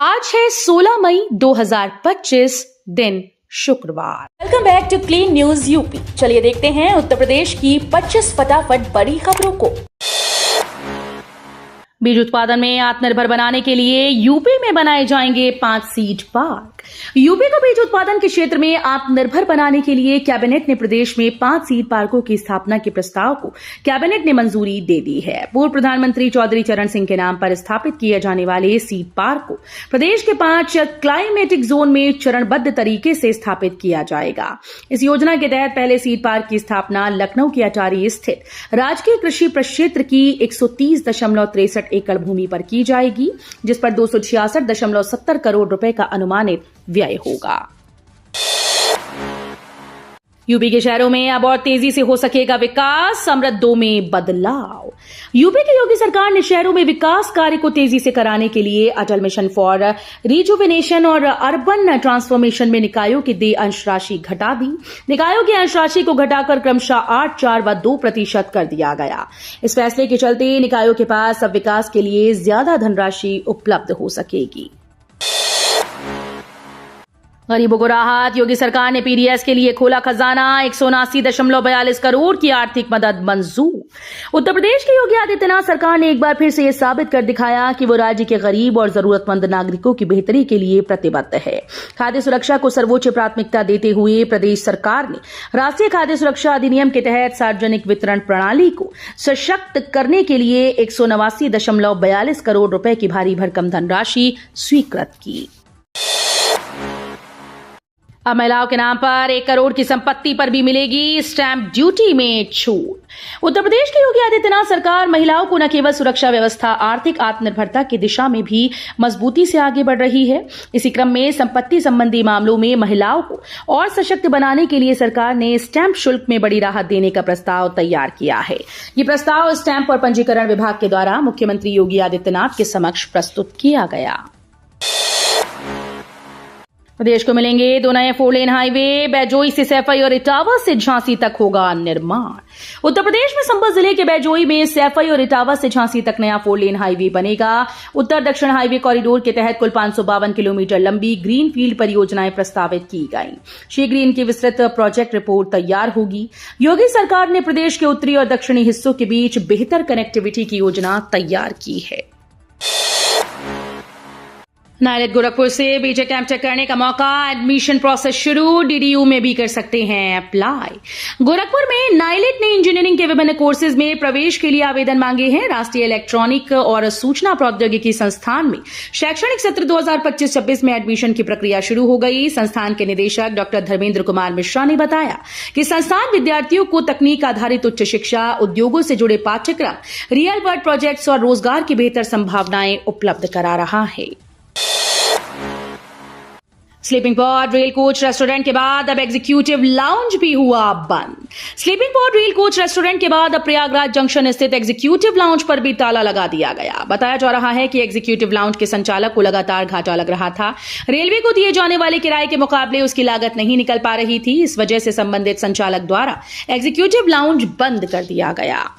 आज है 16 मई 2025 दिन शुक्रवार। Welcome back to clean news UP. चलिए देखते हैं उत्तर प्रदेश की 25 फटाफट बड़ी खबरों को। बीज उत्पादन में आत्मनिर्भर बनाने के लिए यूपी में बनाए जाएंगे 5 सीड पार्क। यूपी को बीज उत्पादन के क्षेत्र में आत्मनिर्भर बनाने के लिए कैबिनेट ने प्रदेश में 5 सीड पार्कों की स्थापना के प्रस्ताव को कैबिनेट ने मंजूरी दे दी है। पूर्व प्रधानमंत्री चौधरी चरण सिंह के नाम पर स्थापित किए जाने वाले सीड पार्क को प्रदेश के 5 क्लाइमेटिक जोन में चरणबद्ध तरीके से स्थापित किया जाएगा। इस योजना के तहत पहले सीड पार्क की स्थापना लखनऊ के अटारी स्थित राजकीय कृषि प्रक्षेत्र की 130.63 एकड़ भूमि पर की जाएगी, जिस पर 266.70 करोड़ रुपए का अनुमानित व्यय होगा। यूपी के शहरों में अब और तेजी से हो सकेगा विकास, अमृत 2 में बदलाव। यूपी की योगी सरकार ने शहरों में विकास कार्य को तेजी से कराने के लिए अटल मिशन फॉर रिजुवेनेशन और अर्बन ट्रांसफॉर्मेशन में निकायों की देय अंश राशि घटा दी। निकायों की अंश राशि को घटाकर क्रमशः 8, 4 व 2% कर दिया गया। इस फैसले के चलते निकायों के पास अब विकास के लिए ज्यादा धनराशि उपलब्ध हो सकेगी। गरीबों को राहत, योगी सरकार ने पीडीएस के लिए खोला खजाना, 179.42 करोड़ की आर्थिक मदद मंजूर। उत्तर प्रदेश की योगी आदित्यनाथ सरकार ने एक बार फिर से यह साबित कर दिखाया कि वो राज्य के गरीब और जरूरतमंद नागरिकों की बेहतरी के लिए प्रतिबद्ध है। खाद्य सुरक्षा को सर्वोच्च प्राथमिकता देते हुए प्रदेश सरकार ने राष्ट्रीय खाद्य सुरक्षा अधिनियम के तहत सार्वजनिक वितरण प्रणाली को सशक्त करने के लिए 189.42 करोड़ रुपए की भारी भरकम धनराशि स्वीकृत की। अब महिलाओं के नाम पर 1 करोड़ की संपत्ति पर भी मिलेगी स्टैंप ड्यूटी में छूट। उत्तर प्रदेश की योगी आदित्यनाथ सरकार महिलाओं को न केवल सुरक्षा व्यवस्था, आर्थिक आत्मनिर्भरता की दिशा में भी मजबूती से आगे बढ़ रही है। इसी क्रम में संपत्ति संबंधी मामलों में महिलाओं को और सशक्त बनाने के लिए सरकार ने स्टैंप शुल्क में बड़ी राहत देने का प्रस्ताव तैयार किया है। ये प्रस्ताव स्टैंप और पंजीकरण विभाग के द्वारा मुख्यमंत्री योगी आदित्यनाथ के समक्ष प्रस्तुत किया गया। प्रदेश को मिलेंगे 2 नए 4 लेन हाईवे, बैजोई से सैफई और इटावा से झांसी तक होगा निर्माण। उत्तर प्रदेश में संभल जिले के बैजोई में सैफई और इटावा से झांसी तक नया 4 लेन हाईवे बनेगा। उत्तर दक्षिण हाईवे कॉरिडोर के तहत कुल 552 किलोमीटर लंबी ग्रीनफील्ड परियोजनाएं प्रस्तावित की गई। शीघ्र इनकी विस्तृत प्रोजेक्ट रिपोर्ट तैयार होगी। योगी सरकार ने प्रदेश के उत्तरी और दक्षिणी हिस्सों के बीच बेहतर कनेक्टिविटी की योजना तैयार की है। नायलेट गोरखपुर से बीटेक एमटेक करने का मौका, एडमिशन प्रोसेस शुरू, डीडीयू में भी कर सकते हैं अप्लाई। गोरखपुर में नायलेट ने इंजीनियरिंग के विभिन्न कोर्सेज में प्रवेश के लिए आवेदन मांगे हैं। राष्ट्रीय इलेक्ट्रॉनिक और सूचना प्रौद्योगिकी संस्थान में शैक्षणिक सत्र 2025-26 में एडमिशन की प्रक्रिया शुरू हो गई। संस्थान के निदेशक डॉक्टर धर्मेंद्र कुमार मिश्रा ने बताया कि संस्थान विद्यार्थियों को तकनीक आधारित उच्च शिक्षा, उद्योगों से जुड़े पाठ्यक्रम, रियल वर्ल्ड प्रोजेक्ट्स और रोजगार की बेहतर संभावनाएं उपलब्ध करा रहा है। Sleeping pod, rail coach, restaurant के बाद अब एग्जीक्यूटिव लाउंज भी हुआ बंद। Sleeping pod, rail coach, restaurant के बाद अब प्रयागराज जंक्शन स्थित एग्जीक्यूटिव लाउंज पर भी ताला लगा दिया गया। बताया जा रहा है कि एग्जीक्यूटिव लाउंज के संचालक को लगातार घाटा लग रहा था। रेलवे को दिए जाने वाले किराए के मुकाबले उसकी लागत नहीं निकल पा रही थी। इस वजह से संबंधित संचालक द्वारा एग्जीक्यूटिव लाउंज बंद कर दिया गया।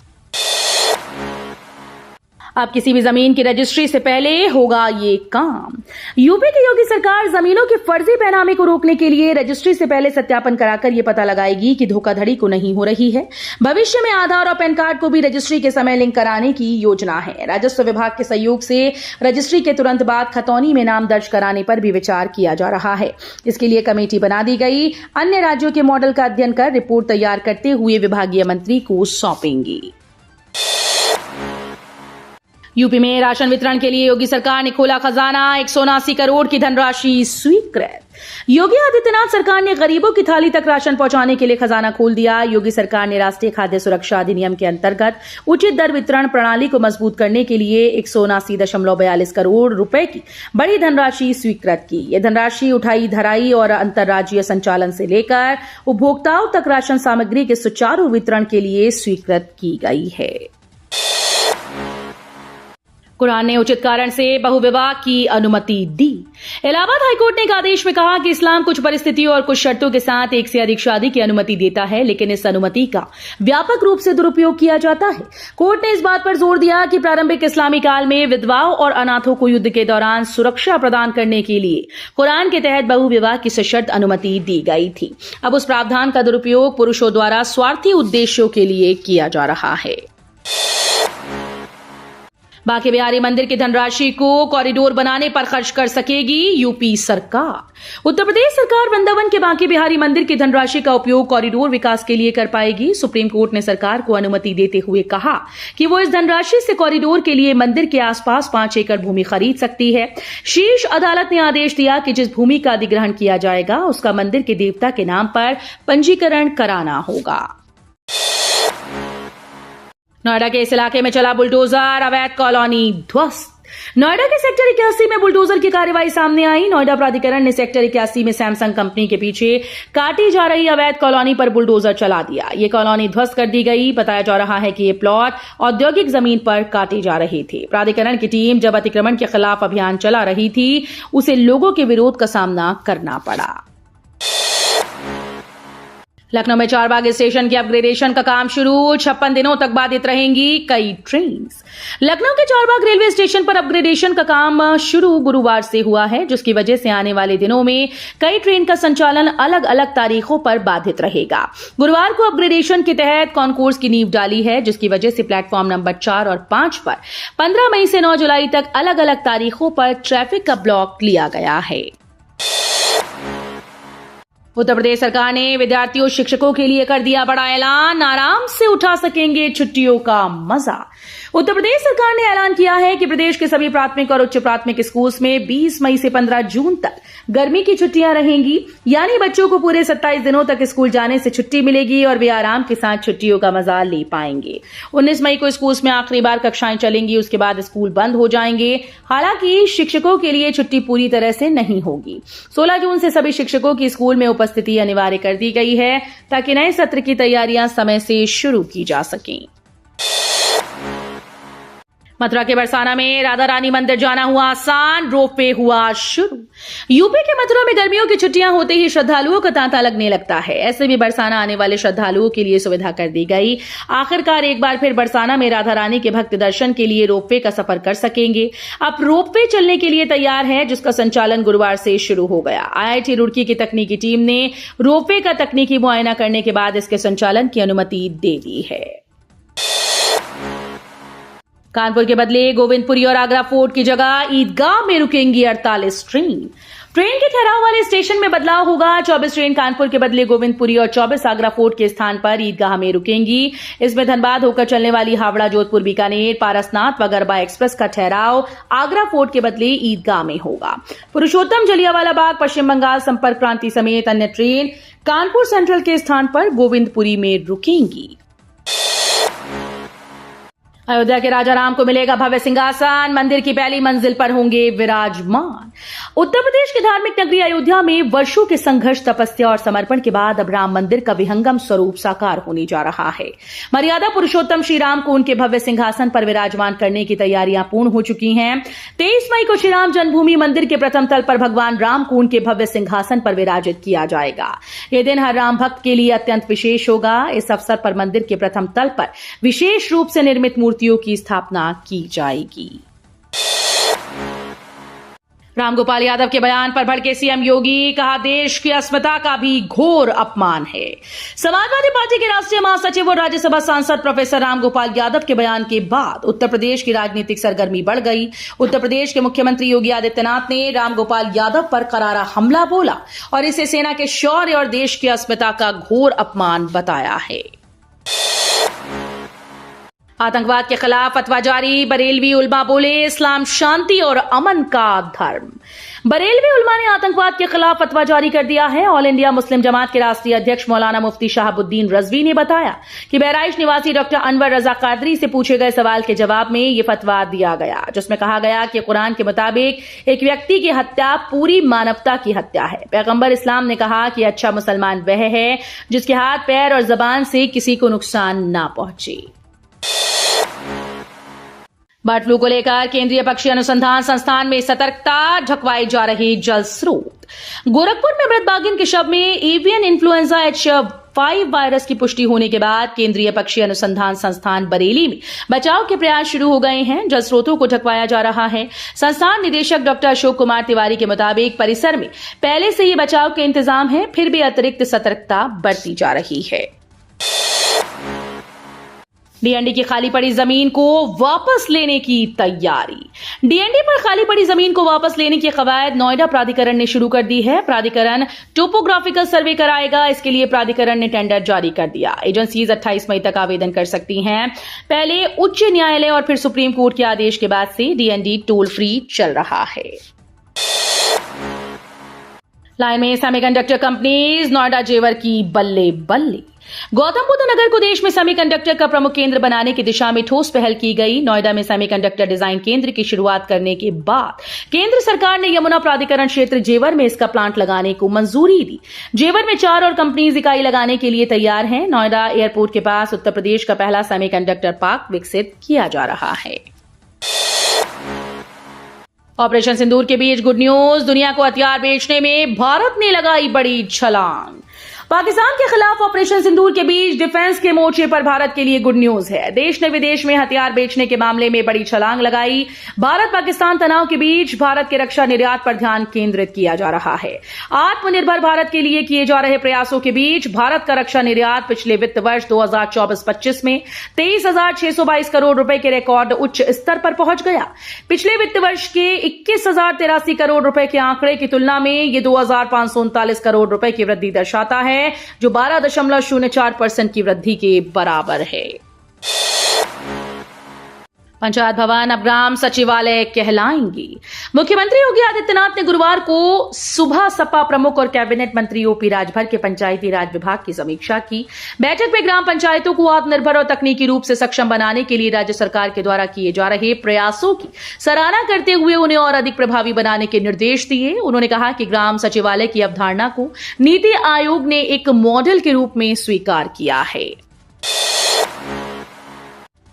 अब किसी भी जमीन की रजिस्ट्री से पहले होगा ये काम। यूपी की योगी सरकार जमीनों की फर्जी बेनामी को रोकने के लिए रजिस्ट्री से पहले सत्यापन कराकर ये पता लगाएगी कि धोखाधड़ी को नहीं हो रही है। भविष्य में आधार और पैन कार्ड को भी रजिस्ट्री के समय लिंक कराने की योजना है। राजस्व विभाग के सहयोग से रजिस्ट्री के तुरंत बाद खतौनी में नाम दर्ज कराने पर भी विचार किया जा रहा है। इसके लिए कमेटी बना दी गई। अन्य राज्यों के मॉडल का अध्ययन कर रिपोर्ट तैयार करते हुए विभागीय मंत्री को सौंपेंगी। यूपी में राशन वितरण के लिए योगी सरकार ने खोला खजाना, 179 करोड़ की धनराशि स्वीकृत। योगी आदित्यनाथ सरकार ने गरीबों की थाली तक राशन पहुंचाने के लिए खजाना खोल दिया। योगी सरकार ने राष्ट्रीय खाद्य सुरक्षा अधिनियम के अंतर्गत उचित दर वितरण प्रणाली को मजबूत करने के लिए 179.42 करोड़ रुपए की बड़ी धनराशि स्वीकृत की। यह धनराशि उठाई धराई और अंतर्राज्यीय संचालन से लेकर उपभोक्ताओं तक राशन सामग्री के सुचारू वितरण के लिए स्वीकृत की गई है। कुरान ने उचित कारण से बहुविवाह की अनुमति दी। इलाहाबाद हाईकोर्ट ने एक आदेश में कहा कि इस्लाम कुछ परिस्थितियों और कुछ शर्तों के साथ एक से अधिक शादी की अनुमति देता है, लेकिन इस अनुमति का व्यापक रूप से दुरुपयोग किया जाता है। कोर्ट ने इस बात पर जोर दिया कि प्रारंभिक इस्लामी काल में विधवाओं और अनाथों को युद्ध के दौरान सुरक्षा प्रदान करने के लिए कुरान के तहत बहुविवाह की सशर्त अनुमति दी गई थी। अब उस प्रावधान का दुरुपयोग पुरुषों द्वारा स्वार्थी उद्देश्यों के लिए किया जा रहा है। बांके बिहारी मंदिर की धनराशि को कॉरिडोर बनाने पर खर्च कर सकेगी यूपी सरकार। उत्तर प्रदेश सरकार वृंदावन के बांके बिहारी मंदिर की धनराशि का उपयोग कॉरिडोर विकास के लिए कर पाएगी। सुप्रीम कोर्ट ने सरकार को अनुमति देते हुए कहा कि वो इस धनराशि से कॉरिडोर के लिए मंदिर के आसपास 5 एकड़ भूमि खरीद सकती है। शीर्ष अदालत ने आदेश दिया कि जिस भूमि का अधिग्रहण किया जाएगा उसका मंदिर के देवता के नाम पर पंजीकरण कराना होगा। नोएडा के इस इलाके में चला बुलडोजर, अवैध कॉलोनी ध्वस्त। नोएडा के सेक्टर 81 में बुलडोजर की कार्रवाई सामने आई। नोएडा प्राधिकरण ने सेक्टर 81 में सैमसंग कंपनी के पीछे काटी जा रही अवैध कॉलोनी पर बुलडोजर चला दिया। ये कॉलोनी ध्वस्त कर दी गई। बताया जा रहा है कि ये प्लॉट औद्योगिक जमीन पर काटे जा रहे थे। प्राधिकरण की टीम जब अतिक्रमण के खिलाफ अभियान चला रही थी, उसे लोगों के विरोध का सामना करना पड़ा। लखनऊ में चारबाग स्टेशन की अपग्रेडेशन का काम शुरू। 56 दिनों तक बाधित रहेंगी कई ट्रेन। लखनऊ के चारबाग रेलवे स्टेशन पर अपग्रेडेशन का काम शुरू गुरुवार से हुआ है, जिसकी वजह से आने वाले दिनों में कई ट्रेन का संचालन अलग अलग तारीखों पर बाधित रहेगा। गुरुवार को अपग्रेडेशन के तहत कॉन्कोर्स की नींव डाली है, जिसकी वजह से प्लेटफॉर्म नंबर 4 और 5 पर 15 मई से 9 जुलाई तक अलग अलग तारीखों पर ट्रैफिक का ब्लॉक लिया गया है। उत्तर प्रदेश सरकार ने विद्यार्थियों शिक्षकों के लिए कर दिया बड़ा ऐलान, आराम से उठा सकेंगे छुट्टियों का मजा। उत्तर प्रदेश सरकार ने ऐलान किया है कि प्रदेश के सभी प्राथमिक और उच्च प्राथमिक स्कूल्स में 20 मई से 15 जून तक गर्मी की छुट्टियां रहेंगी। यानी बच्चों को पूरे 27 दिनों तक स्कूल जाने से छुट्टी मिलेगी और वे आराम के साथ छुट्टियों का मजा ले पाएंगे। 19 मई को स्कूल्स में आखिरी बार कक्षाएं चलेंगी, उसके बाद स्कूल बंद हो जाएंगे। हालांकि शिक्षकों के लिए छुट्टी पूरी तरह से नहीं होगी। 16 जून से सभी शिक्षकों की स्कूल में उपस्थिति अनिवार्य कर दी गई है, ताकि नए सत्र की तैयारियां समय से शुरू की जा सकें। मथुरा के बरसाना में राधा रानी मंदिर जाना हुआ आसान, रोपवे हुआ शुरू। यूपी के मथुरा में गर्मियों की छुट्टियां होते ही श्रद्धालुओं का तांता लगने लगता है। ऐसे में बरसाना आने वाले श्रद्धालुओं के लिए सुविधा कर दी गई। आखिरकार एक बार फिर बरसाना में राधा रानी के भक्त दर्शन के लिए रोपवे का सफर कर सकेंगे। अब रोपवे चलने के लिए तैयार है, जिसका संचालन गुरुवार से शुरू हो गया। IIT रुड़की की तकनीकी टीम ने रोपवे का तकनीकी मुआयना करने के बाद इसके संचालन की अनुमति दे दी है। कानपुर के बदले गोविंदपुरी और आगरा फोर्ट की जगह ईदगाह में रुकेंगी 48 ट्रेन। ट्रेन के ठहराव वाले स्टेशन में बदलाव होगा। 24 ट्रेन कानपुर के बदले गोविंदपुरी और 24 आगरा फोर्ट के स्थान पर ईदगाह में रुकेंगी। इसमें धनबाद होकर चलने वाली हावड़ा, जोधपुर, बीकानेर, पारसनाथ व गरबा एक्सप्रेस का ठहराव आगरा फोर्ट के बदले ईदगाह में होगा। पुरुषोत्तम, जलियांवाला बाग, पश्चिम बंगाल संपर्क क्रांति समेत अन्य ट्रेन कानपुर सेंट्रल के स्थान पर गोविंदपुरी में रुकेंगी। अयोध्या के राजा राम को मिलेगा भव्य सिंहासन, मंदिर की पहली मंजिल पर होंगे विराजमान। उत्तर प्रदेश की धार्मिक नगरी अयोध्या में वर्षों के संघर्ष, तपस्या और समर्पण के बाद अब राम मंदिर का विहंगम स्वरूप साकार होने जा रहा है। मर्यादा पुरुषोत्तम श्री राम को उनके भव्य सिंहासन पर विराजमान करने की तैयारियां पूर्ण हो चुकी हैं। 23 मई को श्री राम जन्मभूमि मंदिर के प्रथम तल पर भगवान राम को उनके भव्य सिंहासन पर विराजित किया जाएगा। यह दिन हर राम भक्त के लिए अत्यंत विशेष होगा। इस अवसर पर मंदिर के प्रथम तल पर विशेष रूप से निर्मित मूर्तियों की स्थापना की जाएगी। रामगोपाल यादव के बयान पर भड़के सीएम योगी, कहा देश की अस्मिता का भी घोर अपमान है। समाजवादी पार्टी के राष्ट्रीय महासचिव और राज्यसभा सांसद प्रोफेसर रामगोपाल यादव के बयान के बाद उत्तर प्रदेश की राजनीतिक सरगर्मी बढ़ गई। उत्तर प्रदेश के मुख्यमंत्री योगी आदित्यनाथ ने रामगोपाल यादव पर करारा हमला बोला और इसे सेना के शौर्य और देश की अस्मिता का घोर अपमान बताया है। आतंकवाद के खिलाफ फतवा जारी, बरेलवी उलमा बोले इस्लाम शांति और अमन का धर्म। बरेलवी उलमा ने आतंकवाद के खिलाफ फतवा जारी कर दिया है। ऑल इंडिया मुस्लिम जमात के राष्ट्रीय अध्यक्ष मौलाना मुफ्ती शहाबुद्दीन रजवी ने बताया कि बहराइच निवासी डॉक्टर अनवर रजा कादरी से पूछे गए सवाल के जवाब में ये फतवा दिया गया, जिसमें कहा गया कि कुरान के मुताबिक एक व्यक्ति की हत्या पूरी मानवता की हत्या है। पैगंबर इस्लाम ने कहा कि अच्छा मुसलमान वह है जिसके हाथ, पैर और जबान से किसी को नुकसान ना पहुंचे। बर्ड फ्लू को लेकर केंद्रीय पक्षी अनुसंधान संस्थान में सतर्कता, ढकवाए जा रहे जल स्रोत। गोरखपुर में मृत बाघिन के शव में एवियन इन्फ्लुएंजा H5 वायरस की पुष्टि होने के बाद केंद्रीय पक्षी अनुसंधान संस्थान बरेली में बचाव के प्रयास शुरू हो गए हैं। जल स्रोतों को ढकवाया जा रहा है। संस्थान निदेशक डॉक्टर अशोक कुमार तिवारी के मुताबिक परिसर में पहले से ही बचाव के इंतजाम है, फिर भी अतिरिक्त सतर्कता बरती जा रही है। डीएनडी की खाली पड़ी जमीन को वापस लेने की तैयारी। डीएनडी पर खाली पड़ी जमीन को वापस लेने की कवायद नोएडा प्राधिकरण ने शुरू कर दी है। प्राधिकरण टोपोग्राफिकल सर्वे कराएगा। इसके लिए प्राधिकरण ने टेंडर जारी कर दिया। एजेंसीज 28 मई तक आवेदन कर सकती हैं। पहले उच्च न्यायालय और फिर सुप्रीम कोर्ट के आदेश के बाद से डीएनडी टोल फ्री चल रहा है। लाइन में सेमीकंडक्टर कंपनीज, नोएडा जेवर की बल्ले बल्ले। गौतम बुद्ध नगर को देश में सेमीकंडक्टर का प्रमुख केंद्र बनाने की दिशा में ठोस पहल की गई। नोएडा में सेमीकंडक्टर डिजाइन केंद्र की शुरुआत करने के बाद केंद्र सरकार ने यमुना प्राधिकरण क्षेत्र जेवर में इसका प्लांट लगाने को मंजूरी दी। जेवर में 4 और कंपनीज इकाई लगाने के लिए तैयार हैं। नोएडा एयरपोर्ट के पास उत्तर प्रदेश का पहला सेमीकंडक्टर पार्क विकसित किया जा रहा है। ऑपरेशन सिंदूर के बीच गुड न्यूज, दुनिया को हथियार बेचने में भारत ने लगाई बड़ी छलांग। पाकिस्तान के खिलाफ ऑपरेशन सिंदूर के बीच डिफेंस के मोर्चे पर भारत के लिए गुड न्यूज है। देश ने विदेश में हथियार बेचने के मामले में बड़ी छलांग लगाई। भारत पाकिस्तान तनाव के बीच भारत के रक्षा निर्यात पर ध्यान केंद्रित किया जा रहा है। आत्मनिर्भर भारत के लिए किए जा रहे प्रयासों के बीच भारत का रक्षा निर्यात पिछले वित्त वर्ष 2024-25 में 23,622 करोड़ रुपए के रिकॉर्ड उच्च स्तर पर पहुंच गया। पिछले वित्त वर्ष के 21,083 करोड़ रुपए के आंकड़े की तुलना में ये 2,539 करोड़ रुपए की वृद्धि दर्शाता है, जो 12.04% की वृद्धि के बराबर है। पंचायत भवन अब ग्राम सचिवालय कहलाएंगी। मुख्यमंत्री योगी आदित्यनाथ ने गुरुवार को सुबह सपा प्रमुख और कैबिनेट मंत्री ओपी राजभर के पंचायती राज विभाग की समीक्षा की। बैठक में ग्राम पंचायतों को आत्मनिर्भर और तकनीकी रूप से सक्षम बनाने के लिए राज्य सरकार के द्वारा किए जा रहे प्रयासों की सराहना करते हुए उन्हें और अधिक प्रभावी बनाने के निर्देश दिए। उन्होंने कहा कि ग्राम सचिवालय की अवधारणा को नीति आयोग ने एक मॉडल के रूप में स्वीकार किया है।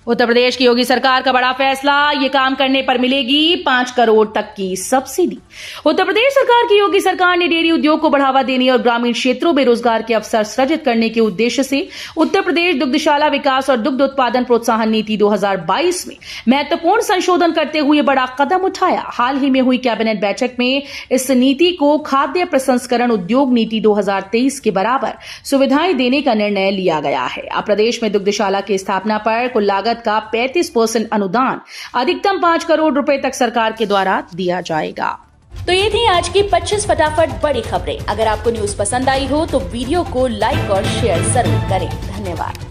उत्तर प्रदेश की योगी सरकार का बड़ा फैसला, ये काम करने पर मिलेगी 5 करोड़ तक की सब्सिडी। उत्तर प्रदेश सरकार की योगी सरकार ने डेयरी उद्योग को बढ़ावा देने और ग्रामीण क्षेत्रों में रोजगार के अवसर सृजित करने के उद्देश्य से उत्तर प्रदेश दुग्धशाला विकास और दुग्ध उत्पादन प्रोत्साहन नीति 2022 में महत्वपूर्ण संशोधन करते हुए बड़ा कदम उठाया। हाल ही में हुई कैबिनेट बैठक में इस नीति को खाद्य प्रसंस्करण उद्योग नीति 2023 के बराबर सुविधाएं देने का निर्णय लिया गया है। अब प्रदेश में दुग्धशाला की स्थापना पर कुल लागत का 35% अनुदान अधिकतम 5 करोड़ रुपए तक सरकार के द्वारा दिया जाएगा। तो ये थी आज की 25 फटाफट बड़ी खबरें। अगर आपको न्यूज पसंद आई हो तो वीडियो को लाइक और शेयर जरूर करें। धन्यवाद।